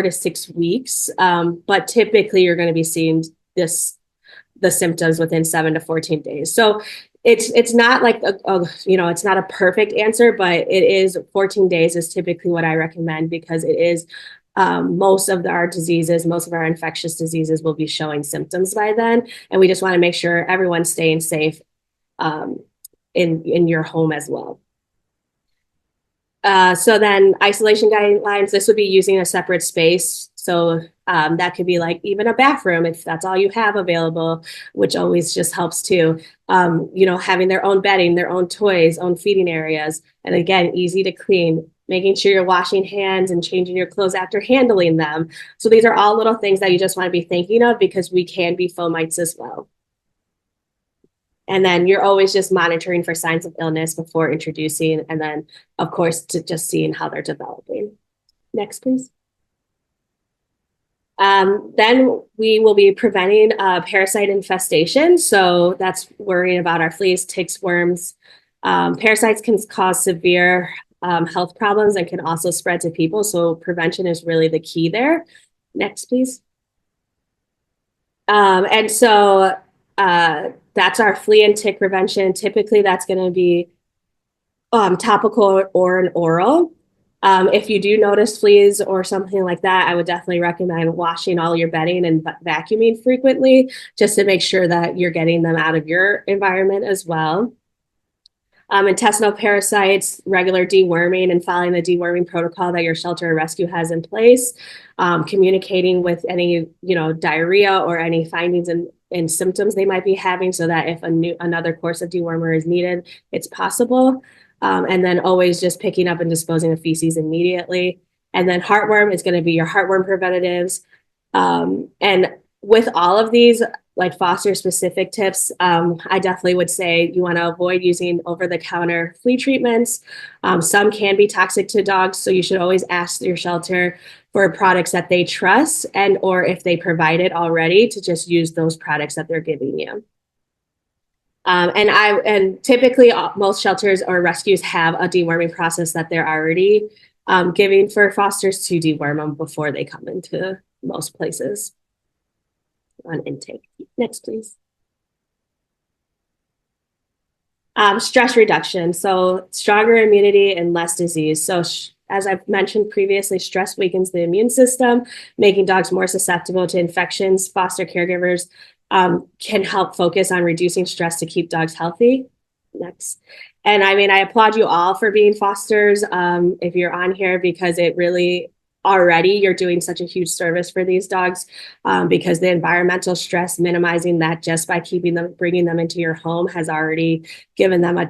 to 6 weeks. But typically you're going to be seeing the symptoms within 7 to 14 days. So it's not like it's not a perfect answer, but it is 14 days is typically what I recommend, because it is most of our diseases, most of our infectious diseases will be showing symptoms by then, and we just want to make sure everyone's staying safe in your home as well. So then isolation guidelines, this would be using a separate space. So that could be like even a bathroom if that's all you have available, which always just helps too. Having their own bedding, their own toys, own feeding areas. And again, easy to clean, making sure you're washing hands and changing your clothes after handling them. So these are all little things that you just want to be thinking of, because we can be fomites as well. And then you're always just monitoring for signs of illness before introducing, and then, of course, to just seeing how they're developing. Next, please. Then we will be preventing parasite infestation. So that's worrying about our fleas, ticks, worms. Parasites can cause severe health problems and can also spread to people. So prevention is really the key there. Next, please. And so that's our flea and tick prevention. Typically, that's going to be topical or an oral. If you do notice fleas or something like that, I would definitely recommend washing all your bedding and vacuuming frequently, just to make sure that you're getting them out of your environment as well. Intestinal parasites, regular deworming, and following the deworming protocol that your shelter or rescue has in place. Communicating with any, diarrhea or any findings and symptoms they might be having, so that if another course of dewormer is needed, it's possible. And then always just picking up and disposing of feces immediately. And then heartworm is going to be your heartworm preventatives. And with all of these, like foster specific tips, I definitely would say you want to avoid using over-the-counter flea treatments. Some can be toxic to dogs, so you should always ask your shelter for products that they trust, and or if they provide it already, to just use those products that they're giving you. And typically most shelters or rescues have a deworming process that they're already giving for fosters to deworm them before they come into most places on intake. Next, please. Stress reduction. So stronger immunity and less disease. So as I've mentioned previously, stress weakens the immune system, making dogs more susceptible to infections. Foster caregivers can help focus on reducing stress to keep dogs healthy. Next. And I mean, I applaud you all for being fosters if you're on here, because it really already you're doing such a huge service for these dogs, because the environmental stress, minimizing that just by bringing them into your home has already given them a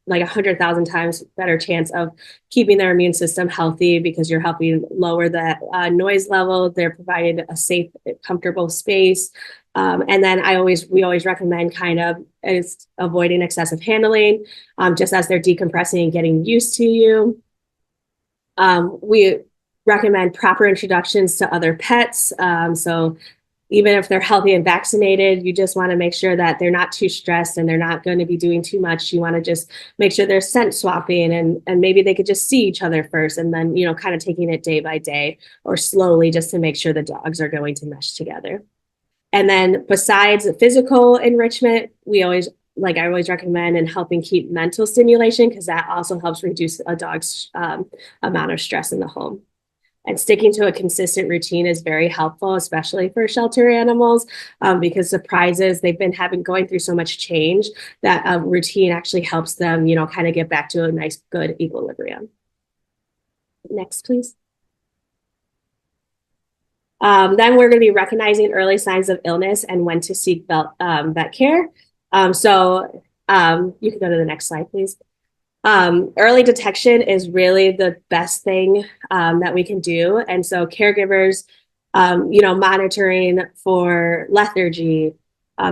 100,000 times better chance of keeping their immune system healthy, because you're helping lower the noise level. They're providing a safe, comfortable space. And then we always recommend kind of is avoiding excessive handling, just as they're decompressing and getting used to you. We recommend proper introductions to other pets. So even if they're healthy and vaccinated, you just want to make sure that they're not too stressed and they're not going to be doing too much. You want to just make sure they're scent swapping, and maybe they could just see each other first, and then, kind of taking it day by day or slowly, just to make sure the dogs are going to mesh together. And then besides the physical enrichment, I always recommend in helping keep mental stimulation, because that also helps reduce a dog's amount of stress in the home. And sticking to a consistent routine is very helpful, especially for shelter animals, because surprises, they've been going through so much change that a routine actually helps them, kind of get back to a nice, good equilibrium. Next, please. Then we're going to be recognizing early signs of illness and when to seek vet care. So you can go to the next slide, please. Early detection is really the best thing that we can do. And so caregivers, monitoring for lethargy,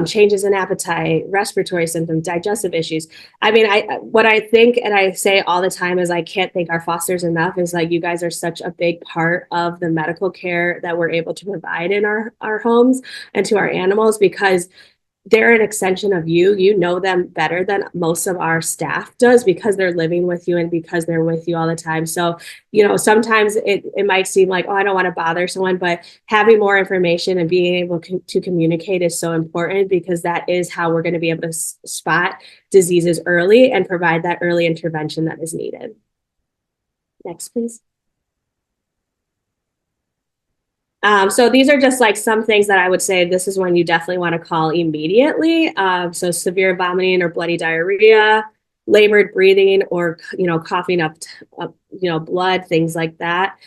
changes in appetite, respiratory symptoms, digestive issues. I mean, what I think and I say all the time is I can't thank our fosters enough is like you guys are such a big part of the medical care that we're able to provide in our homes and to our animals because they're an extension of you. You know them better than most of our staff does because they're living with you and because they're with you all the time. So, sometimes it might seem like, oh, I don't want to bother someone, but having more information and being able to communicate is so important because that is how we're going to be able to spot diseases early and provide that early intervention that is needed. Next, please. So these are just like some things that I would say this is one you definitely want to call immediately. So severe vomiting or bloody diarrhea, labored breathing, or coughing up blood, things like that.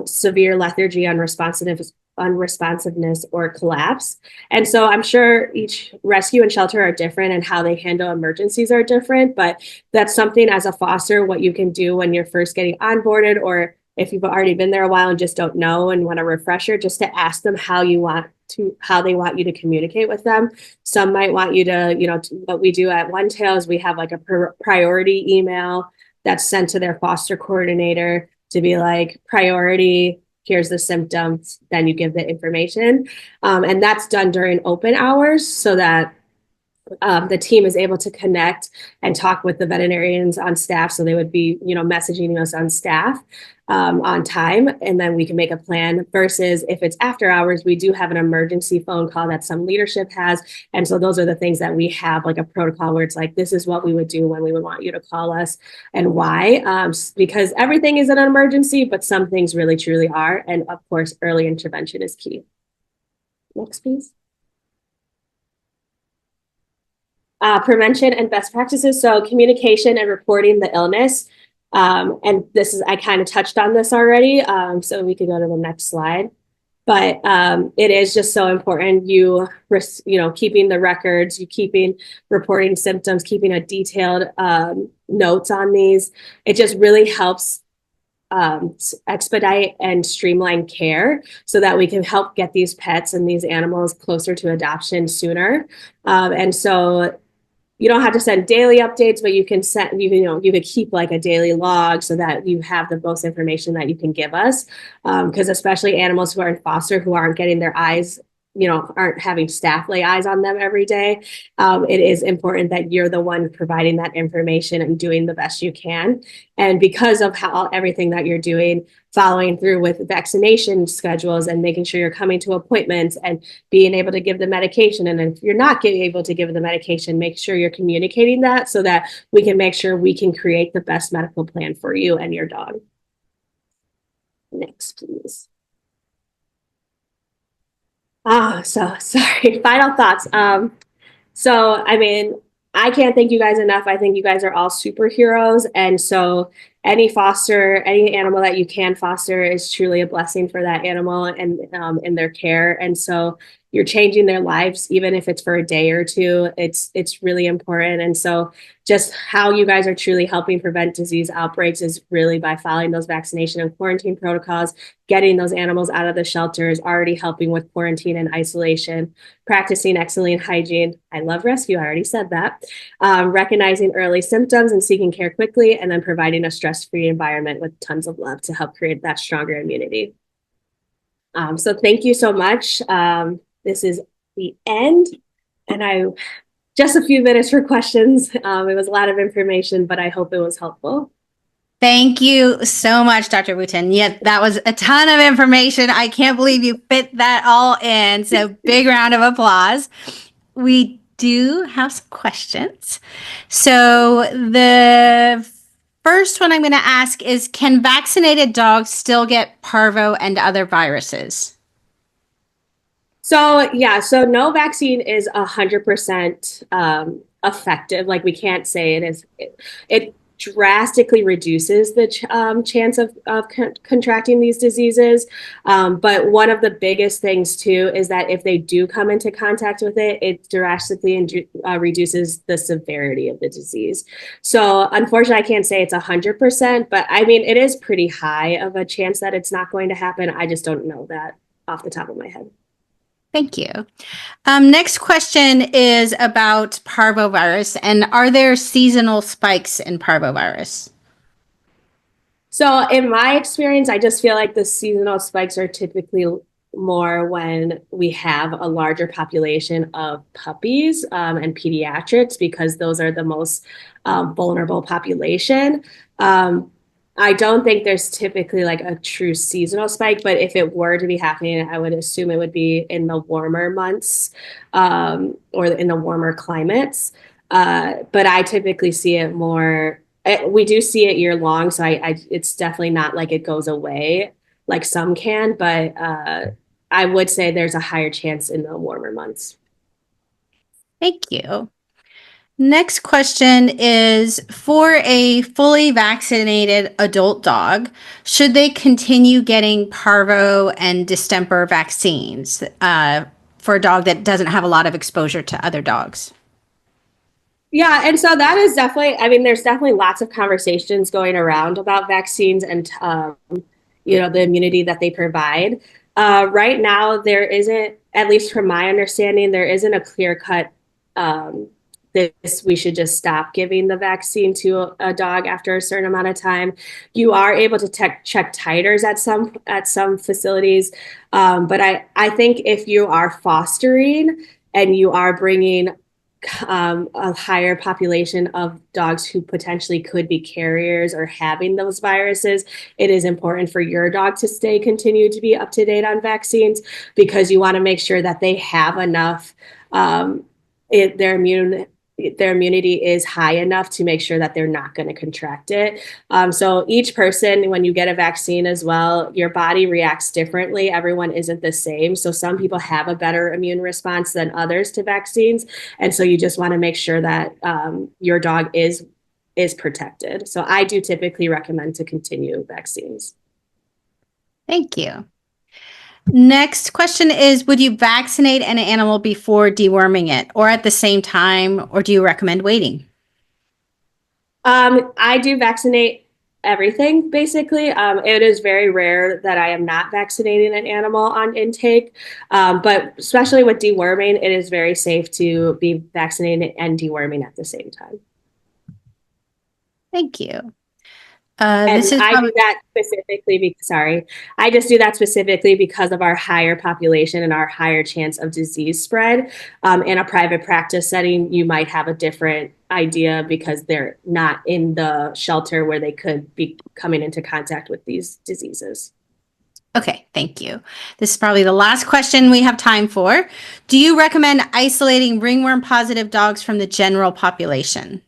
Severe lethargy, unresponsiveness, or collapse. And so I'm sure each rescue and shelter are different and how they handle emergencies are different, but that's something as a foster, what you can do when you're first getting onboarded or if you've already been there a while and just don't know and want a refresher, just to ask them how they want you to communicate with them. Some might want you to, what we do at One Tail is we have like a priority email that's sent to their foster coordinator to be like priority, here's the symptoms, then you give the information. And that's done during open hours so that the team is able to connect and talk with the veterinarians on staff. So they would be, messaging us on staff on time, and then we can make a plan versus if it's after hours, we do have an emergency phone call that some leadership has. And so those are the things that we have like a protocol where it's like, this is what we would do when we would want you to call us and why, because everything is an emergency, but some things really truly are. And of course, early intervention is key. Next, please. Prevention and best practices. So communication and reporting the illness. And this is, I kind of touched on this already. So we could go to the next slide, but it is just so important. Keeping the records, reporting symptoms, keeping a detailed notes on these. It just really helps expedite and streamline care so that we can help get these pets and these animals closer to adoption sooner. And so you don't have to send daily updates, but you can you could keep like a daily log so that you have the most information that you can give us. Because especially animals who are in foster who aren't getting their eyes, aren't having staff lay eyes on them every day. It is important that you're the one providing that information and doing the best you can. And because of everything that you're doing, following through with vaccination schedules and making sure you're coming to appointments and being able to give the medication. And if you're not able to give the medication, make sure you're communicating that so that we can make sure we can create the best medical plan for you and your dog. Next, please. So sorry. Final thoughts. I mean, I can't thank you guys enough. I think you guys are all superheroes. And so any animal that you can foster is truly a blessing for that animal and in their care. And so you're changing their lives, even if it's for a day or two. It's really important. And so just how you guys are truly helping prevent disease outbreaks is really by following those vaccination and quarantine protocols, getting those animals out of the shelters, already helping with quarantine and isolation, practicing excellent hygiene. I love rescue. I already said that. Recognizing early symptoms and seeking care quickly, and then providing a stress-free environment with tons of love to help create that stronger immunity. So thank you so much. This is the end, and just a few minutes for questions. It was a lot of information, but I hope it was helpful. Thank you so much, Dr. Wooten. Yeah, that was a ton of information. I can't believe you fit that all in. So big round of applause. We do have some questions. So the first one I'm going to ask is, can vaccinated dogs still get parvo and other viruses? So no vaccine is 100% effective. Like we can't say it is. It drastically reduces the chance of contracting these diseases. But one of the biggest things too is that if they do come into contact with it, it drastically reduces the severity of the disease. So unfortunately, I can't say it's 100%, but I mean, it is pretty high of a chance that it's not going to happen. I just don't know that off the top of my head. Thank you. Next question is about parvovirus, and are there seasonal spikes in parvovirus? So in my experience, I just feel like the seasonal spikes are typically more when we have a larger population of puppies and pediatrics because those are the most vulnerable population. Um, I don't think there's typically like a true seasonal spike, but if it were to be happening, I would assume it would be in the warmer months or in the warmer climates. But I typically see it more. We do see it year long, so it's definitely not like it goes away like some can, but I would say there's a higher chance in the warmer months. Thank you. Next question is for a fully vaccinated adult dog, should they continue getting parvo and distemper vaccines for a dog that doesn't have a lot of exposure to other dogs? Yeah, and so that is definitely, I mean, there's definitely lots of conversations going around about vaccines and, the immunity that they provide. Right now, there isn't, at least from my understanding, there isn't a clear cut this we should just stop giving the vaccine to a dog after a certain amount of time. You are able to check titers at some facilities, but I think if you are fostering and you are bringing a higher population of dogs who potentially could be carriers or having those viruses, it is important for your dog to continue to be up to date on vaccines because you want to make sure that they have enough, their immunity is high enough to make sure that they're not going to contract it. So each person, when you get a vaccine as well, your body reacts differently. Everyone isn't the same. So some people have a better immune response than others to vaccines. And so you just want to make sure that your dog is protected. So I do typically recommend to continue vaccines. Thank you. Next question is, would you vaccinate an animal before deworming it or at the same time, or do you recommend waiting? I do vaccinate everything basically. It is very rare that I am not vaccinating an animal on intake, but especially with deworming, it is very safe to be vaccinated and deworming at the same time. Thank you. And This is I do probably that specifically because, sorry, I just do that specifically because of our higher population and our higher chance of disease spread. In a private practice setting, you might have a different idea because they're not in the shelter where they could be coming into contact with these diseases. okay. Thank you. This is probably the last question we have time for. Do you recommend isolating ringworm positive dogs from the general population?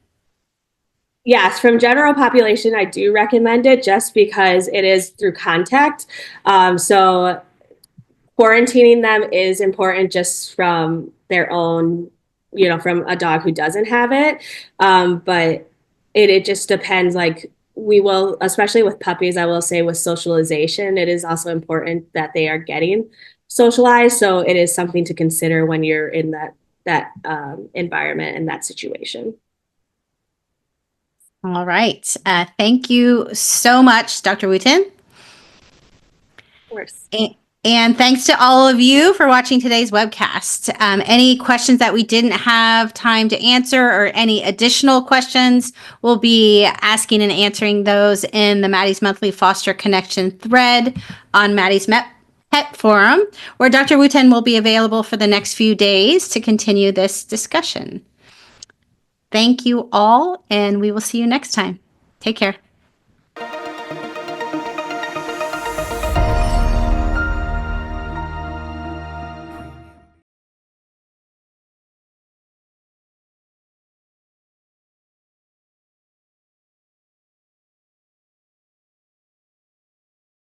Yes, from general population, I do recommend it just because it is through contact. So quarantining them is important just from their own, from a dog who doesn't have it. But it just depends. Like we will, especially with puppies, I will say with socialization, it is also important that they are getting socialized. So it is something to consider when you're in that environment and that situation. All right. Thank you so much, Dr. Wooten. Of course. And thanks to all of you for watching today's webcast. Any questions that we didn't have time to answer or any additional questions, we'll be asking and answering those in the Maddie's Monthly Foster Connection thread on Maddie's Pet Forum, where Dr. Wooten will be available for the next few days to continue this discussion. Thank you all, and we will see you next time. Take care.